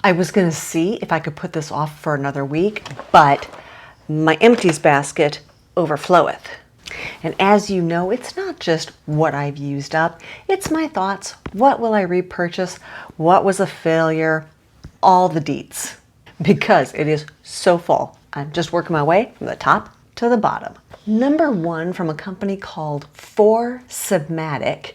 I was gonna see if I could put this off for another week, but my Empties basket overfloweth. And as you know, it's not just what I've used up, it's my thoughts. What will I repurchase? What was a failure? All the deets. Because it is so full. I'm just working my way from the top to the bottom. Number one from a company called For Submatic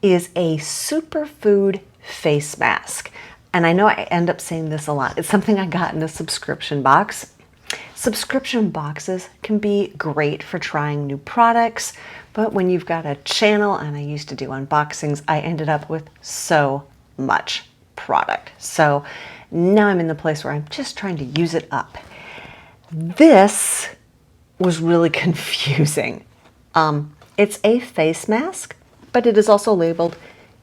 is a Superfood face mask. And I know I end up saying this a lot. It's something I got in a subscription box. Subscription boxes can be great for trying new products, but when you've got a channel, and I used to do unboxings, I ended up with so much product. So now I'm in the place where I'm just trying to use it up. This was really confusing. It's a face mask, but it is also labeled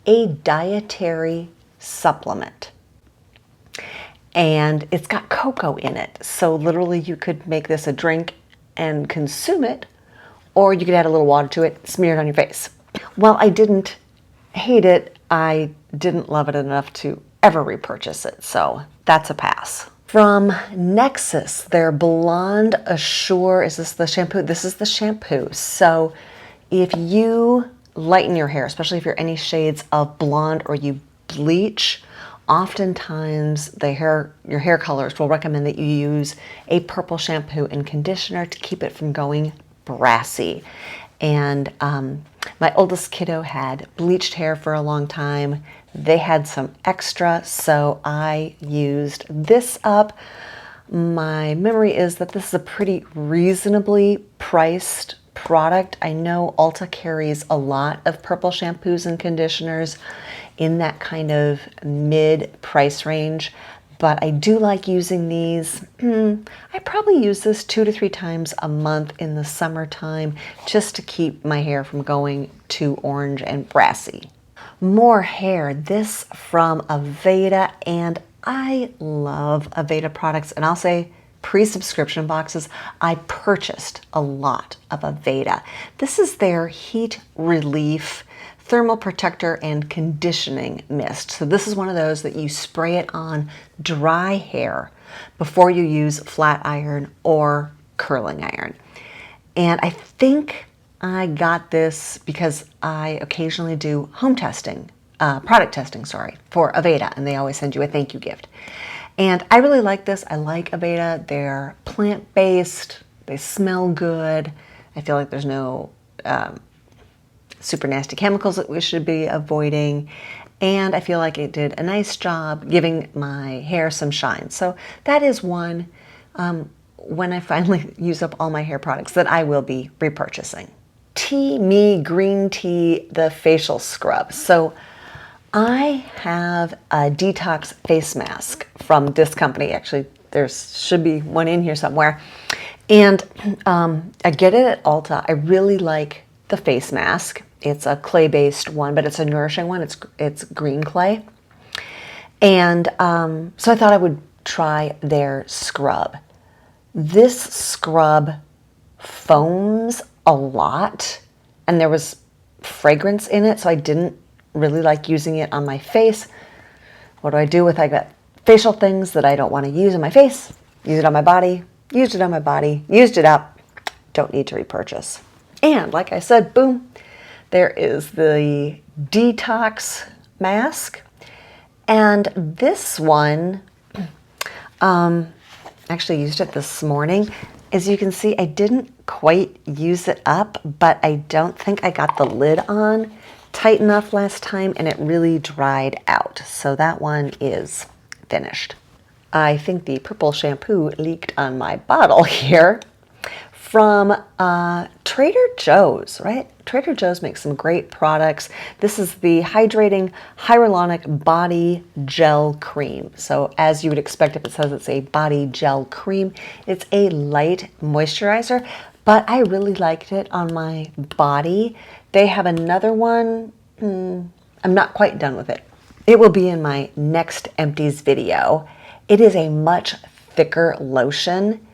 a dietary supplement. And it's got cocoa in it. So literally you could make this a drink and consume it, or you could add a little water to it, smear it on your face. While I didn't hate it, I didn't love it enough to ever repurchase it. So that's a pass. From Nexus, their Blonde Assure, is this the shampoo? This is the shampoo. So if you lighten your hair, especially if you're any shades of blonde or you bleach, oftentimes your hair colorist will recommend that you use a purple shampoo and conditioner to keep it from going brassy. And my oldest kiddo had bleached hair for a long time. They had some extra, so I used this up. My memory is that this is a pretty reasonably priced product. I know Ulta carries a lot of purple shampoos and conditioners in that kind of mid price range, but I do like using these. I probably use this 2 to 3 times a month in the summertime just to keep my hair from going too orange and brassy. More hair, this from Aveda, and I love Aveda products, and I'll say pre-subscription boxes, I purchased a lot of Aveda. This is their Heat Relief Thermal Protector and Conditioning Mist. So this is one of those that you spray it on dry hair before you use flat iron or curling iron. And I think I got this because I occasionally do home testing, product testing, for Aveda, and they always send you a thank you gift. And I really like this. I like Aveda. They're plant-based. They smell good. I feel like there's no super nasty chemicals that we should be avoiding. And I feel like it did a nice job giving my hair some shine. So that is one when I finally use up all my hair products that I will be repurchasing. Tea Me Green Tea, the facial scrub. So I have a detox face mask from this company. Actually, there should be one in here somewhere. And I get it at Ulta. I really like the face mask. It's a clay-based one, but it's a nourishing one. It's green clay. And so I thought I would try their scrub. This scrub foams a lot, and there was fragrance in it, so I didn't really like using it on my face. What do I do with I got facial things that I don't want to use on my face? Use it on my body, used it on my body, used it up, don't need to repurchase. And like I said, boom, there is the detox mask. And this one, actually used it this morning. As you can see, I didn't quite use it up, but I don't think I got the lid on tight enough last time, and it really dried out. So that one is finished. I think the purple shampoo leaked on my bottle here from Trader Joe's, right? Trader Joe's makes some great products. This is the Hydrating Hyaluronic Body Gel Cream. So as you would expect, if it says it's a body gel cream, it's a light moisturizer, but I really liked it on my body. They have another one. I'm not quite done with it. It will be in my next Empties video. It is a much thicker lotion.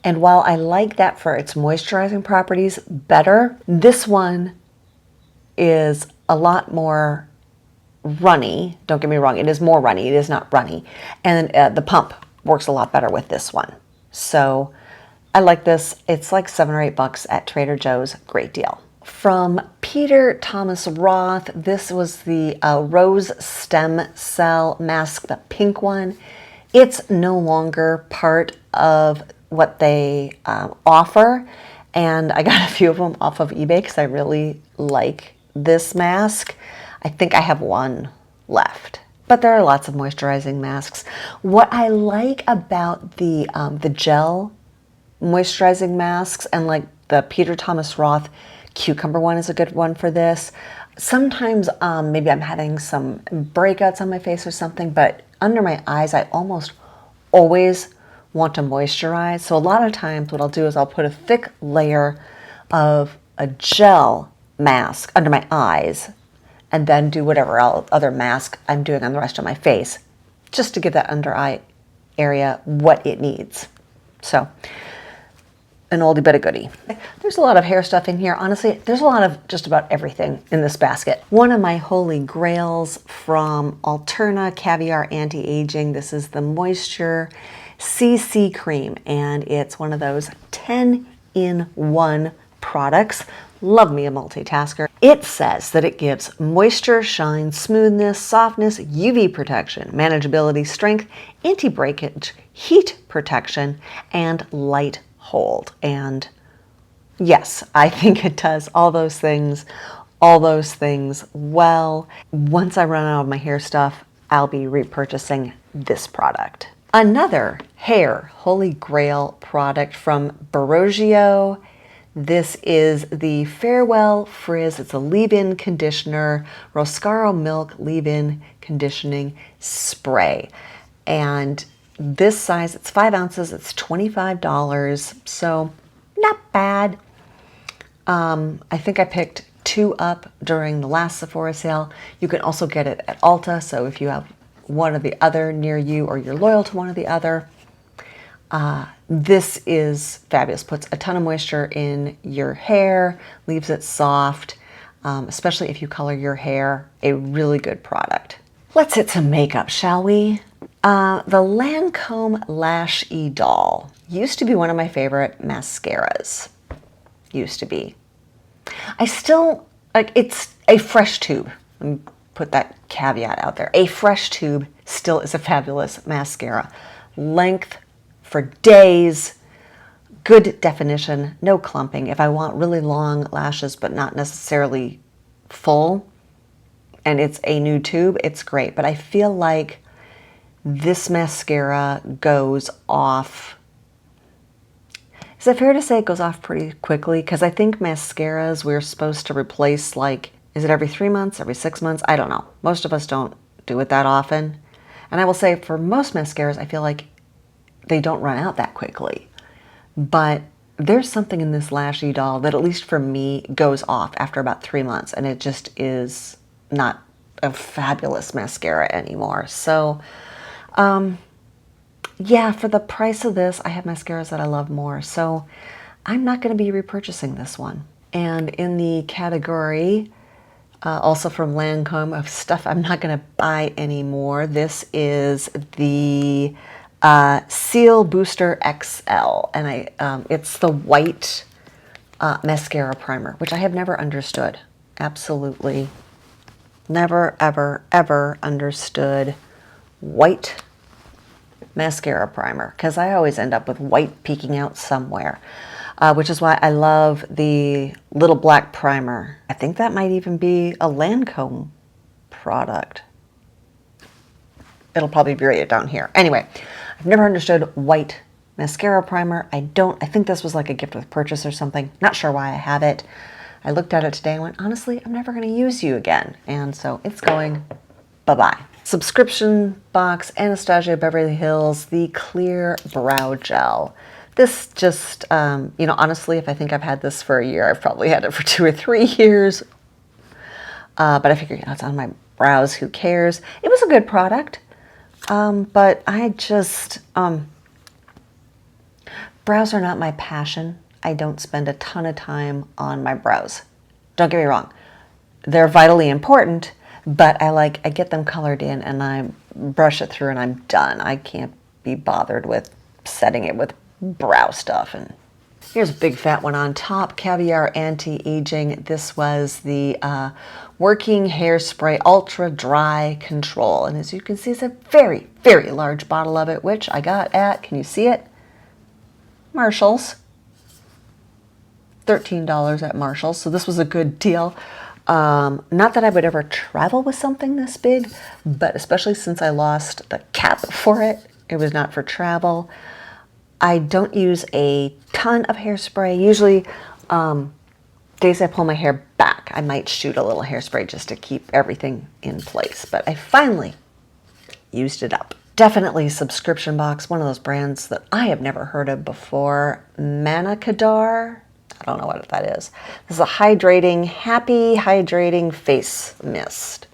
And while I like that for its moisturizing properties better, this one is a lot more runny. Don't get me wrong, it is more runny. It is not runny. And the pump works a lot better with this one. So I like this. It's like $7 or $8 at Trader Joe's. Great deal. From Peter Thomas Roth, this was the Rose Stem Cell Mask, the pink one. It's no longer part of what they offer, and I got a few of them off of eBay because I really like this mask. I think I have one left, but there are lots of moisturizing masks. What I like about the gel moisturizing masks, and like the Peter Thomas Roth cucumber one is a good one for this. Sometimes maybe I'm having some breakouts on my face or something, but under my eyes I almost always want to moisturize. So a lot of times what I'll do is I'll put a thick layer of a gel mask under my eyes and then do whatever other mask I'm doing on the rest of my face, just to give that under eye area what it needs. So an oldie but a goodie. There's a lot of hair stuff in here. Honestly, there's a lot of just about everything in this basket. One of my holy grails from Alterna Caviar Anti-Aging. This is the Moisture CC Cream, and it's one of those 10-in-1 products. Love me a multitasker. It says that it gives moisture, shine, smoothness, softness, UV protection, manageability, strength, anti-breakage, heat protection, and light hold. And yes, I think it does all those things well. Once I run out of my hair stuff, I'll be repurchasing this product. Another hair holy grail product from Baroggio. This is the Farewell Frizz. It's a leave-in conditioner, Roscaro Milk leave-in conditioning spray. And this size, it's 5 ounces, it's $25, so not bad. I think I picked 2 up during the last Sephora sale. You can also get it at Ulta, so if you have one or the other near you or you're loyal to one or the other, this is fabulous. Puts a ton of moisture in your hair, leaves it soft, especially if you color your hair. A really good product. Let's hit some makeup, shall we? The Lancome Lash Doll used to be one of my favorite mascaras. Used to be. I still, like, it's a fresh tube. Let me put that caveat out there. A fresh tube still is a fabulous mascara. Length for days, good definition, no clumping. If I want really long lashes but not necessarily full, and it's a new tube, it's great. But I feel like this mascara goes off. Is it fair to say it goes off pretty quickly? Because I think mascaras we're supposed to replace, like, is it every 3 months, every 6 months? I don't know. Most of us don't do it that often. And I will say for most mascaras, I feel like they don't run out that quickly. But there's something in this Lashy Doll that, at least for me, goes off after about 3 months. And it just is not a fabulous mascara anymore. So, yeah, for the price of this, I have mascaras that I love more. So I'm not going to be repurchasing this one. And in the category, also from Lancome, of stuff I'm not going to buy anymore, this is the Seal Booster XL. And it's the white mascara primer, which I have never understood. Absolutely never, ever, ever understood white mascara primer, because I always end up with white peeking out somewhere, which is why I love the little black primer. I think that might even be a Lancome product. It'll probably be rated down here. Anyway, I've never understood white mascara primer. I think this was like a gift with purchase or something. Not sure why I have it. I looked at it today and went, honestly, I'm never going to use you again. And so it's going bye-bye. Subscription box, Anastasia Beverly Hills, the Clear Brow Gel. This just, honestly, if I think I've had this for a year, I've probably had it for 2 or 3 years. But I figured, it's on my brows, who cares? It was a good product. But I just, brows are not my passion. I don't spend a ton of time on my brows. Don't get me wrong. They're vitally important. but I get them colored in and I brush it through and I'm done. I can't be bothered with setting it with brow stuff. And here's a big fat one on top, Caviar Anti-Aging. This was the Working Hairspray Ultra Dry Control. And as you can see, it's a very, very large bottle of it, which I got at, can you see it? Marshall's. $13 at Marshall's. So this was a good deal. Not that I would ever travel with something this big, but especially since I lost the cap for it, it was not for travel. I don't use a ton of hairspray. Usually, days I pull my hair back, I might shoot a little hairspray just to keep everything in place. But I finally used it up. Definitely subscription box, one of those brands that I have never heard of before. Manakadar. I don't know what that is. This is a hydrating, happy hydrating face mist.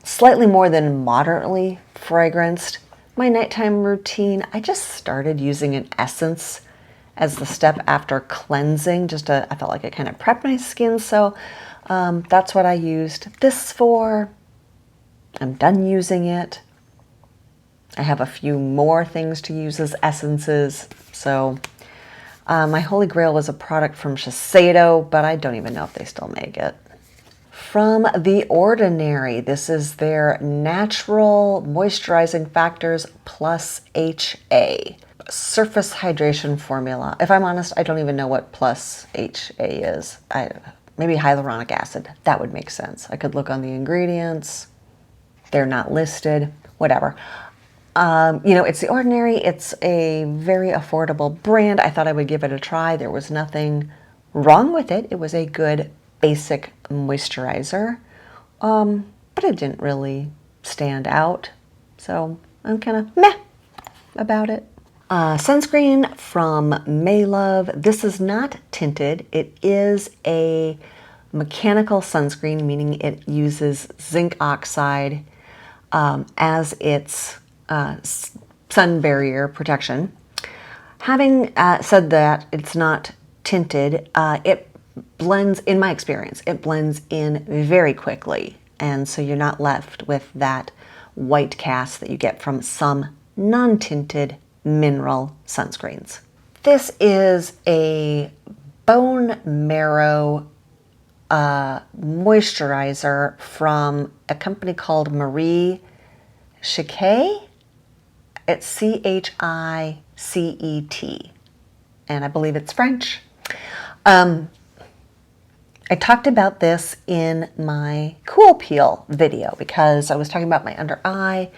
Slightly more than moderately fragranced. My nighttime routine, I just started using an essence as the step after cleansing. I felt like it kind of prepped my skin, so that's what I used this for. I'm done using it. I have a few more things to use as essences. So my holy grail was a product from Shiseido, but I don't even know if they still make it. From The Ordinary, this is their Natural Moisturizing Factors Plus HA Surface Hydration Formula. If I'm honest, I don't even know what Plus HA is. Maybe hyaluronic acid. That would make sense. I could look on the ingredients. They're not listed. Whatever. It's The Ordinary. It's a very affordable brand. I thought I would give it a try. There was nothing wrong with it. It was a good basic moisturizer, but it didn't really stand out. So I'm kind of meh about it. Sunscreen from Maylove. This is not tinted. It is a mechanical sunscreen, meaning it uses zinc oxide as its sun barrier protection. Having said that, it's not tinted. It blends, in my experience, it blends in very quickly. And so you're not left with that white cast that you get from some non-tinted mineral sunscreens. This is a bone marrow moisturizer from a company called Marie Chiquet. It's C-H-I-C-E-T, and I believe it's French. I talked about this in my Cool Peel video because I was talking about my under eye,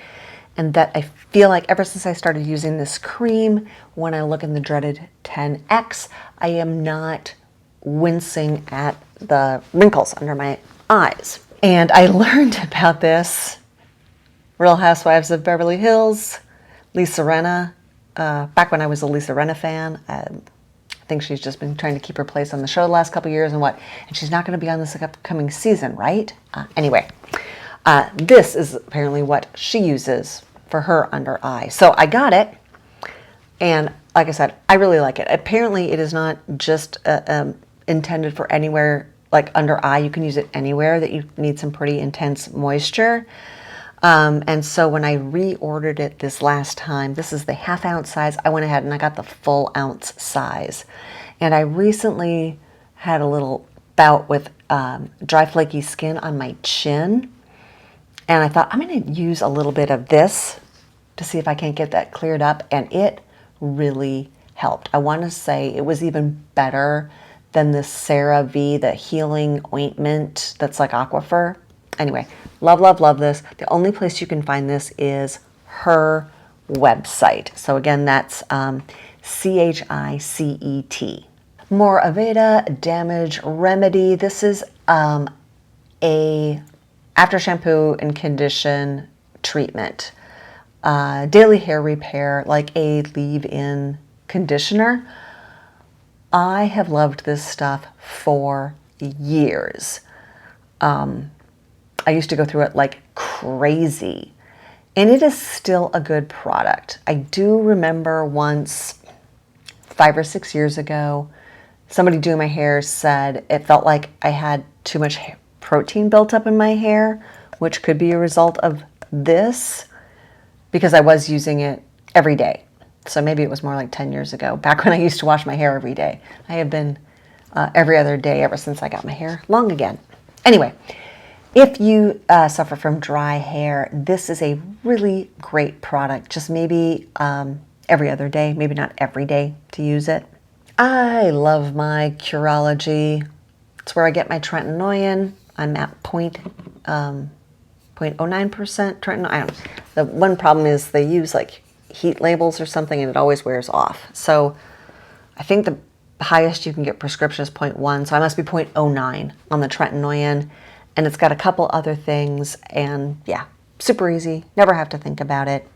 and that I feel like ever since I started using this cream, when I look in the dreaded 10X, I am not wincing at the wrinkles under my eyes. And I learned about this, Real Housewives of Beverly Hills, Lisa Rinna, back when I was a Lisa Rinna fan. I think she's just been trying to keep her place on the show the last couple years and she's not going to be on this upcoming season, right? Anyway, this is apparently what she uses for her under eye. So I got it, and like I said, I really like it. Apparently it is not just intended for anywhere, like under eye. You can use it anywhere that you need some pretty intense moisture. And so when I reordered it this last time, this is the half-ounce size. I went ahead and I got the full ounce size. And I recently had a little bout with dry, flaky skin on my chin. And I thought, I'm going to use a little bit of this to see if I can't get that cleared up. And it really helped. I want to say it was even better than the Serum Bb, the healing ointment that's like Aquifer. Anyway, love, love, love this. The only place you can find this is her website. So again, that's C-H-I-C-E-T. More Aveda Damage Remedy. This is a after shampoo and condition treatment. Daily hair repair, like a leave-in conditioner. I have loved this stuff for years. I used to go through it like crazy, and it is still a good product. I do remember once, 5 or 6 years ago, Somebody doing my hair said it felt like I had too much protein built up in my hair, which could be a result of this because I was using it every day. So maybe it was more like 10 years ago, back when I used to wash my hair every day. I have been every other day ever since I got my hair long again. Anyway, if you suffer from dry hair, this is a really great product. Just maybe every other day, maybe not every day to use it. I love my Curology. It's where I get my tretinoin. I'm at 0.09% tretinoin. I don't know. The one problem is they use like heat labels or something and it always wears off. So I think the highest you can get prescription is 0.1, so I must be 0.09 on the tretinoin. And it's got a couple other things, and yeah, super easy. Never have to think about it.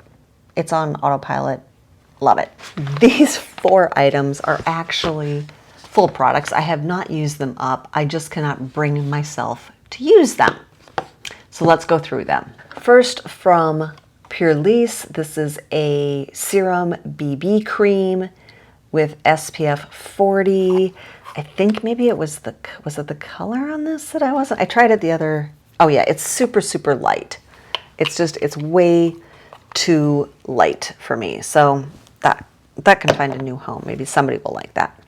It's on autopilot. Love it. These 4 items are actually full products. I have not used them up. I just cannot bring myself to use them. So let's go through them. First, from Pure Lease, this is a Serum BB Cream with SPF 40. I think maybe it was the color on this that I wasn't. I tried it the other. Oh yeah, it's super, super light. It's way too light for me. So that can find a new home. Maybe somebody will like that.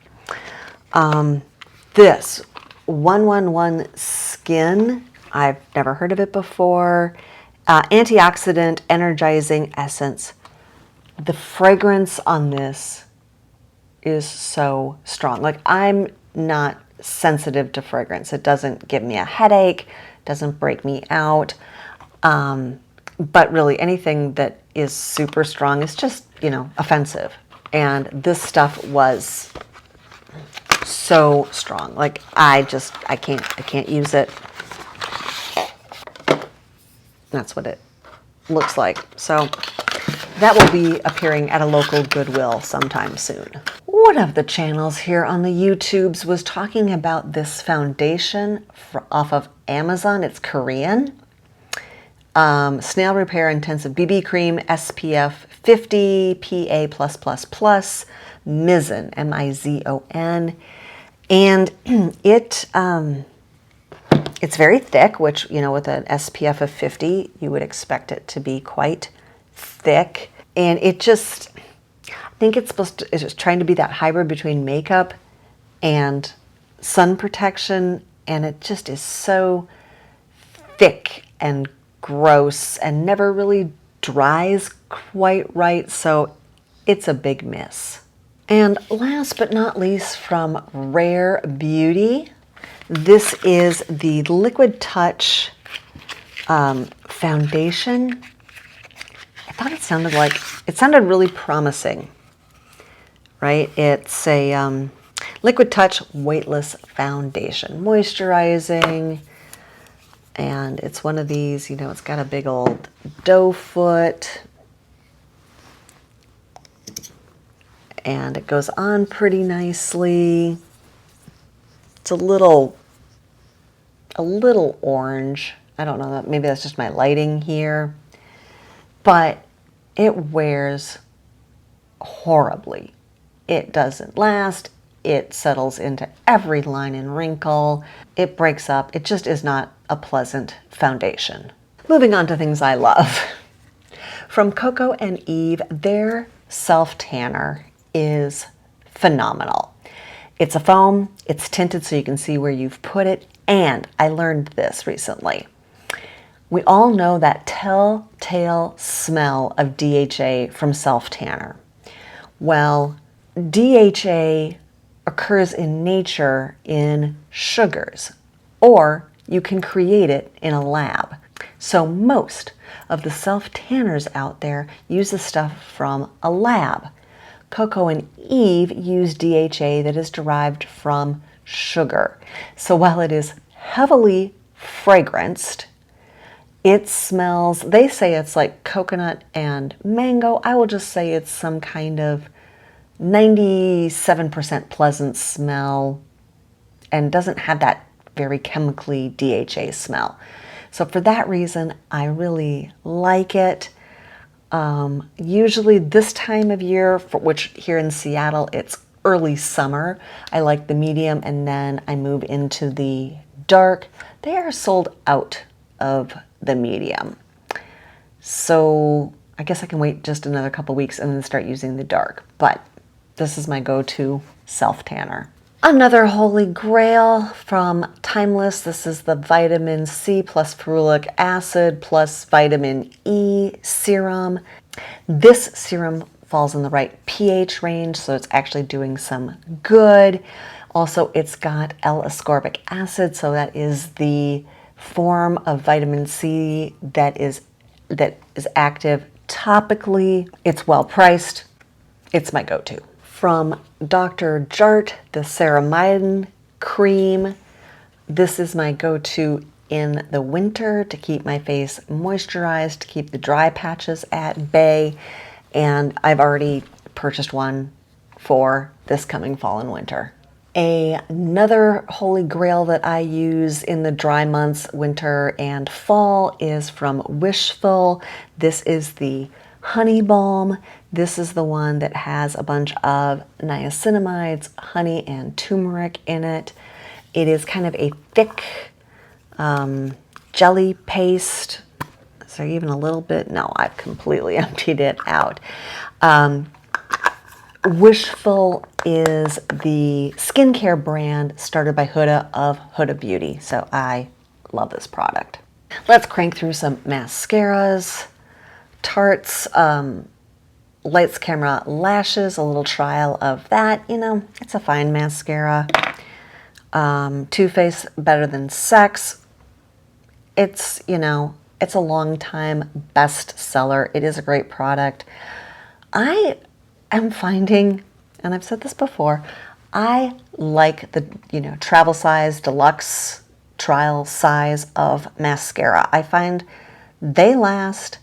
This 111 Skin, I've never heard of it before. Antioxidant Energizing Essence. The fragrance on this is so strong. Like, I'm not sensitive to fragrance. It doesn't give me a headache, doesn't break me out. But really anything that is super strong is just, offensive. And this stuff was so strong. Like, I can't use it. That's what it looks like. So that will be appearing at a local Goodwill sometime soon. One of the channels here on the YouTubes was talking about this foundation off of Amazon. It's Korean. Snail Repair Intensive BB Cream, SPF 50, PA+++, Mizon, M-I-Z-O-N. And it's very thick, which, with an SPF of 50, you would expect it to be quite thick. And it just, I think it's trying to be that hybrid between makeup and sun protection. And it just is so thick and gross and never really dries quite right. So it's a big miss. And last but not least, from Rare Beauty, this is the Liquid Touch foundation. I thought it sounded really promising, right? It's a Liquid Touch Weightless Foundation, moisturizing, and it's one of these, it's got a big old doe foot, and it goes on pretty nicely. It's a little orange. I don't know, maybe that's just my lighting here, but it wears horribly. It doesn't last. It settles into every line and wrinkle. It breaks up. It just is not a pleasant foundation. Moving on to things I love. From Coco and Eve, their self tanner is phenomenal. It's a foam, it's tinted so you can see where you've put it, and I learned this recently. We all know that telltale smell of DHA from self tanner. Well, DHA occurs in nature in sugars, or you can create it in a lab. So most of the self tanners out there use the stuff from a lab. Coco and Eve use DHA that is derived from sugar. So while it is heavily fragranced, it smells, they say it's like coconut and mango. I will just say it's some kind of 97% pleasant smell and doesn't have that very chemically DHA smell. So for that reason, I really like it. Usually this time of year, for which here in Seattle, it's early summer. I like the medium, and then I move into the dark. They are sold out of the medium. So I guess I can wait just another couple weeks and then start using the dark. But this is my go-to self-tanner. Another holy grail from Timeless. This is the vitamin C plus ferulic acid plus vitamin E serum. This serum falls in the right pH range, so it's actually doing some good. Also, it's got L-ascorbic acid, so that is the form of vitamin C that is active topically. It's well priced. It's my go-to. From Dr. Jart, the Serum Bb Cream. This is my go-to in the winter to keep my face moisturized, to keep the dry patches at bay. And I've already purchased one for this coming fall and winter. Another holy grail that I use in the dry months, winter and fall, is from Wishful. This is the Honey Balm. This is the one that has a bunch of niacinamides, honey, and turmeric in it. It is kind of a thick jelly paste. Is there even a little bit? No, I've completely emptied it out. Wishful is the skincare brand started by Huda of Huda Beauty. So I love this product. Let's crank through some mascaras. Tarte's Lights Camera Lashes, a little trial of that. You know, it's a fine mascara. Too Faced Better Than Sex. It's, you know, it's a long time bestseller. It is a great product. I am finding, and I've said this before, I like the, you know, travel size, deluxe trial size of mascara. I find they last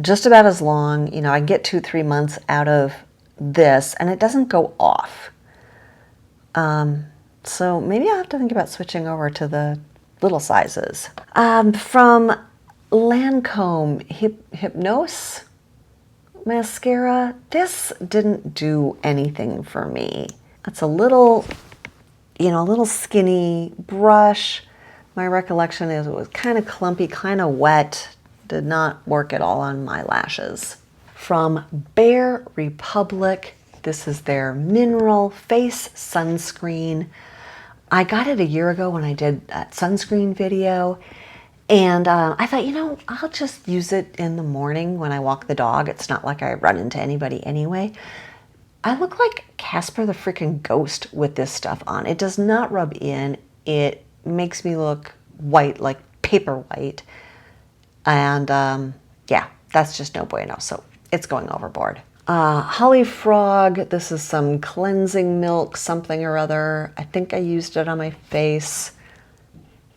just about as long. You know, I get 2-3 months out of this and it doesn't go off. So maybe I'll have to think about switching over to the little sizes. From Lancome Hypnose mascara, this didn't do anything for me. It's a little, you know, a little skinny brush. My recollection is it was kind of clumpy, kind of wet. Did not work at all on my lashes. From Bare Republic, this is their Mineral Face Sunscreen. I got it a year ago when I did that sunscreen video, and I thought, you know, I'll just use it in the morning when I walk the dog. It's not like I run into anybody anyway. I look like Casper the freaking Ghost with this stuff on. It does not rub in. It makes me look white, like paper white. And yeah, that's just no bueno. So it's going overboard. Holly Frog, this is some cleansing milk, something or other. I think I used it on my face.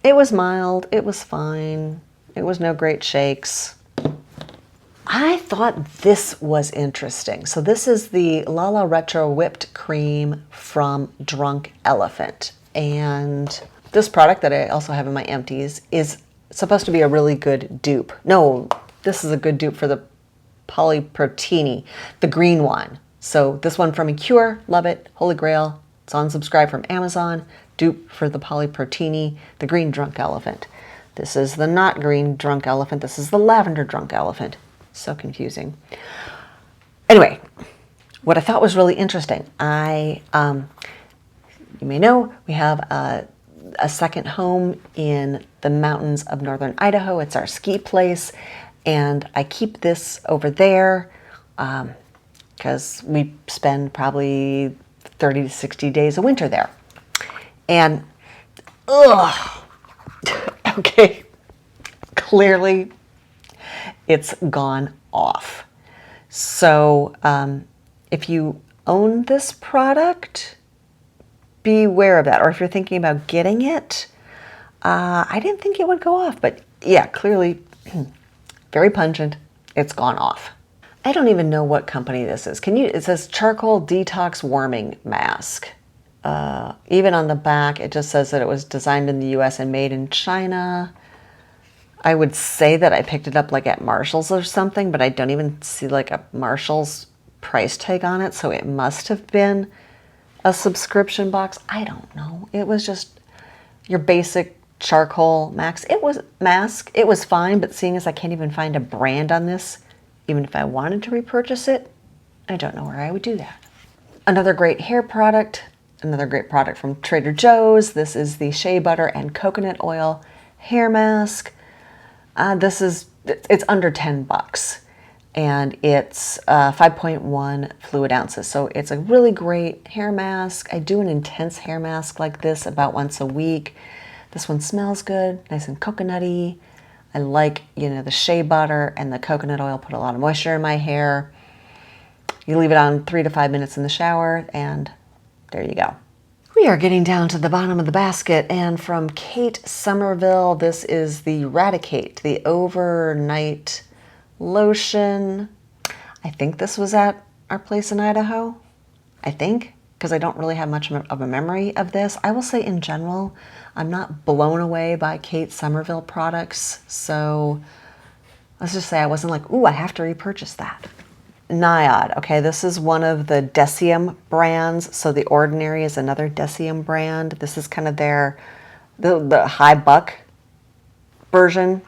It was mild. It was fine. It was no great shakes. I thought this was interesting. So this is the Lala Retro Whipped Cream from Drunk Elephant. And this product that I also have in my Empties is supposed to be a really good dupe. No, this is a good dupe for the Polyproteini, the green one. So this one from Ecure, love it, Holy Grail. It's on subscribe from Amazon. Dupe for the Polyproteini, the green Drunk Elephant. This is the not green Drunk Elephant. This is the lavender Drunk Elephant. So confusing. Anyway, what I thought was really interesting, you may know we have a second home in the mountains of northern Idaho. It's our ski place, and I keep this over there because we spend probably 30 to 60 days of winter there. And, ugh, okay, clearly it's gone off. So if you own this product, beware of that. Or if you're thinking about getting it, I didn't think it would go off, but yeah, clearly very pungent. It's gone off. I don't even know what company this is. It says Charcoal Detox Warming Mask. Even on the back, it just says that it was designed in the US and made in China. I would say that I picked it up like at Marshall's or something, but I don't even see like a Marshall's price tag on it, so it must have been a subscription box. I don't know. It was just your basic charcoal mask. It was fine, but seeing as I can't even find a brand on this, even if I wanted to repurchase it, I don't know where I would do that. Another great hair product, another great product from Trader Joe's. This is the Shea Butter and Coconut Oil Hair Mask. It's under 10 bucks. And it's 5.1 fluid ounces. So it's a really great hair mask. I do an intense hair mask like this about once a week. This one smells good, nice and coconutty. I like, the shea butter and the coconut oil put a lot of moisture in my hair. You leave it on 3 to 5 minutes in the shower, and there you go. We are getting down to the bottom of the basket, and from Kate Somerville, this is the Radicate, the overnight lotion. I think this was at our place in Idaho. I think, because I don't really have much of a memory of this. I will say in general, I'm not blown away by Kate Somerville products. So let's just say I wasn't like, ooh, I have to repurchase that. Niod. Okay, this is one of the Deciem brands. So The Ordinary is another Deciem brand. This is kind of the high buck version.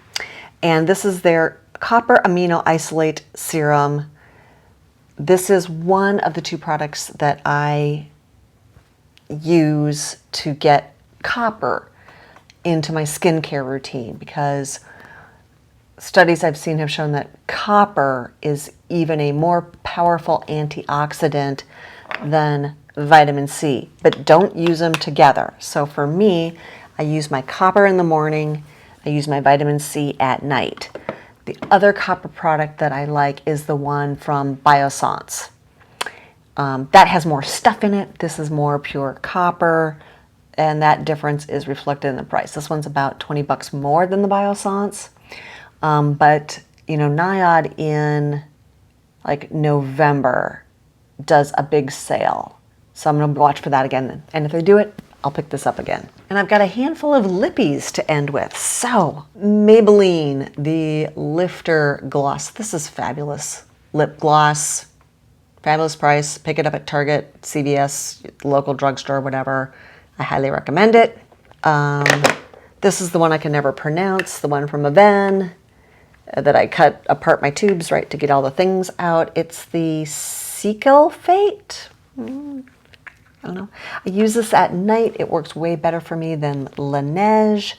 And this is their Copper Amino Isolate Serum. This is one of the 2 products that I use to get copper into my skincare routine, because studies I've seen have shown that copper is even a more powerful antioxidant than vitamin C, but don't use them together. So for me, I use my copper in the morning, I use my vitamin C at night. The other copper product that I like is the one from Biossance. That has more stuff in it. This is more pure copper, and that difference is reflected in the price. This one's about 20 bucks more than the Biossance. But, Niod in like November does a big sale. So I'm going to watch for that again. And if they do it, I'll pick this up again. And I've got a handful of lippies to end with. So, Maybelline, the Lifter Gloss. This is fabulous. Lip gloss, fabulous price. Pick it up at Target, CVS, local drugstore, whatever. I highly recommend it. This is the one I can never pronounce, the one from Aveda that I cut apart my tubes, right, to get all the things out. It's the Sequel Fate. I don't know. I use this at night. It works way better for me than Laneige.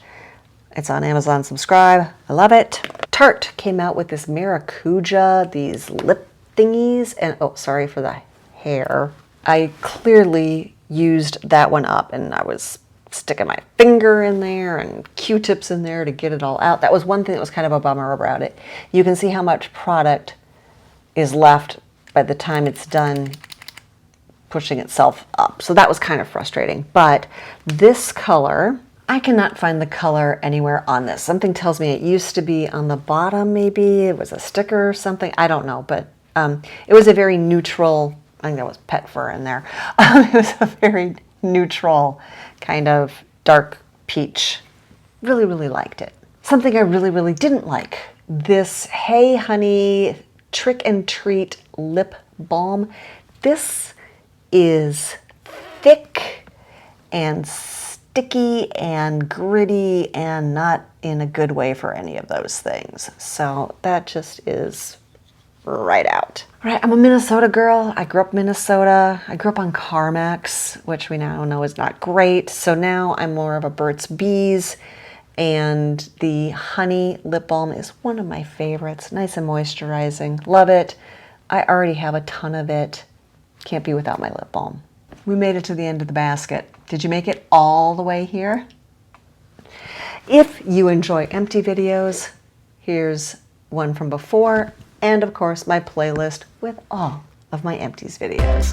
It's on Amazon Subscribe. I love it. Tarte came out with this Maracuja, these lip thingies. And, oh, sorry for the hair. I clearly used that one up, and I was sticking my finger in there and Q-tips in there to get it all out. That was one thing that was kind of a bummer about it. You can see how much product is left by the time it's done pushing itself up. So that was kind of frustrating. But this color, I cannot find the color anywhere on this. Something tells me it used to be on the bottom, maybe. It was a sticker or something. I don't know. But it was a very neutral, I think that was pet fur in there. It was a very neutral kind of dark peach. Really, really liked it. Something I really, really didn't like. This Hey Honey Trick and Treat Lip Balm. This is thick and sticky and gritty and not in a good way for any of those things. So that just is right out. All right, I'm a Minnesota girl. I grew up in Minnesota. I grew up on Carmex, which we now know is not great. So now I'm more of a Burt's Bees, and the Honey Lip Balm is one of my favorites. Nice and moisturizing. Love it. I already have a ton of it. Can't be without my lip balm. We made it to the end of the basket. Did you make it all the way here? If you enjoy empty videos, here's one from before, and of course my playlist with all of my empties videos.